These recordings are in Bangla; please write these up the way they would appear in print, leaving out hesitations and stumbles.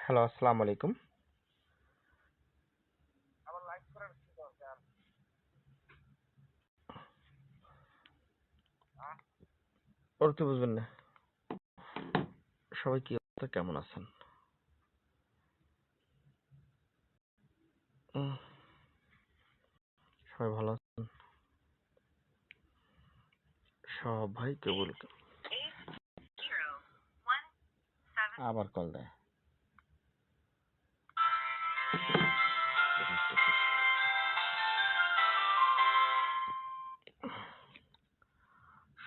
হ্যালো, আসসালামু আলাইকুম। অর্থ বুঝবেন না। সবাই কি অবস্থা, কেমন আছেন? উম, সবাই ভালো আছেন? সবাই কেবল আবার কল দেয়।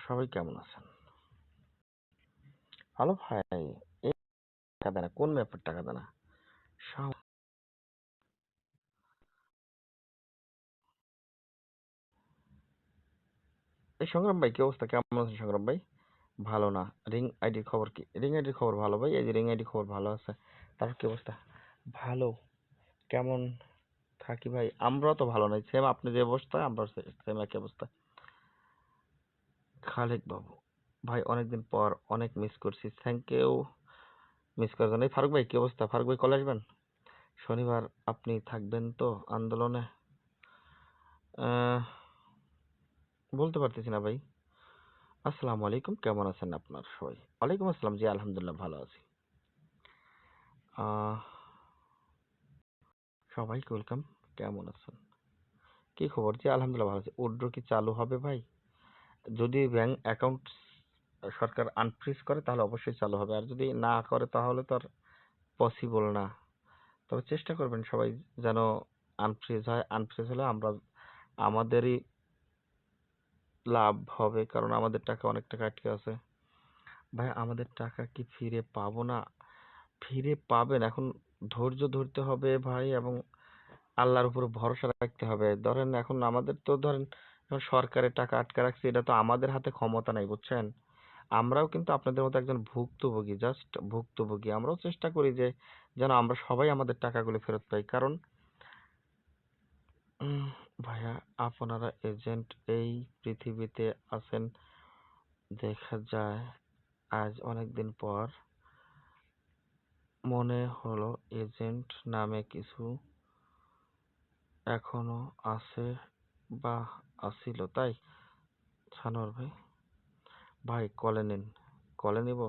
সবাই কেমন আছেন? হ্যালো ভাই, এই টাকা দেয় না, কোন ম্যাপের টাকা দেয় না? এই সংগ্রাম ভাই, কি অবস্থা, কেমন আছেন সংগ্রাম ভাই? ভালো না। রিং আইডির খবর কি? রিং আইডির খবর ভালো ভাই, এই যে রিং আইডির খবর ভালো আছে। তারপর কি অবস্থা? ভালো। কেমন থাকি ভাই? আমরাও তো ভালো নাই, সেম আপনি যে অবস্থা, আমরা সেম একই অবস্থা। খালেক বাবু ভাই, অনেকদিন পর, অনেক মিস করছি, থ্যাংক ইউ। মিস করার জন্য। ফারুক ভাই, কি অবস্থা? ফারুক ভাই কল আসবেন শনিবার? আপনি থাকবেন তো আন্দোলনে? আহ, বলতে পারতেছি না ভাই। আসসালামু আলাইকুম, কেমন আছেন আপনার সবাই? ওয়ালাইকুম আসসালাম, জি আলহামদুলিল্লাহ ভালো আছি। আহ, সবাইকে ওয়েলকাম। কেমন আছেন? কি খবর? জি আলহামদুলিল্লাহ ভালো আছি। উড্র কি চালু হবে ভাই? যদি ব্যাংক অ্যাকাউন্ট সরকার আনফ্রিজ করে তাহলে অবশ্যই চালু হবে, আর যদি না করে তাহলে তো আর পসিবল না। তবে চেষ্টা করবেন সবাই যেন আনফ্রিজ হয়। আনফ্রিজ হলে আমরা, আমাদেরই লাভ হবে, কারণ আমাদের টাকা, অনেক টাকা আটকে আছে। ভাই আমাদের টাকা কি ফিরে পাবো না? ফিরে পাবেন, এখন ধৈর্য ধরতে হবে ভাই, এবং আল্লাহর উপর ভরসা রাখতে হবে। ধরেন এখন আমাদের তো, ধরেন এখন সরকারের টাকা আটকে রাখছে, এটা তো আমাদের হাতে ক্ষমতা নাই, বুঝছেন? আমরাও কিন্তু আপনাদের মতো একজন ভুক্তভোগী, জাস্ট ভুক্তভোগী। আমরাও চেষ্টা করি যে যেন আমরা সবাই আমাদের টাকাগুলো ফেরত পাই, কারণ উম, ভাইয়া আপনারা এজেন্ট এই পৃথিবীতে আছেন, দেখা যায় আজ অনেকদিন পর মনে হলো এজেন্ট নামে কিছু এখনো আছে বা আছিল, তাই। সানোয়ার ভাই, ভাই কলে নিন। কলে নিব?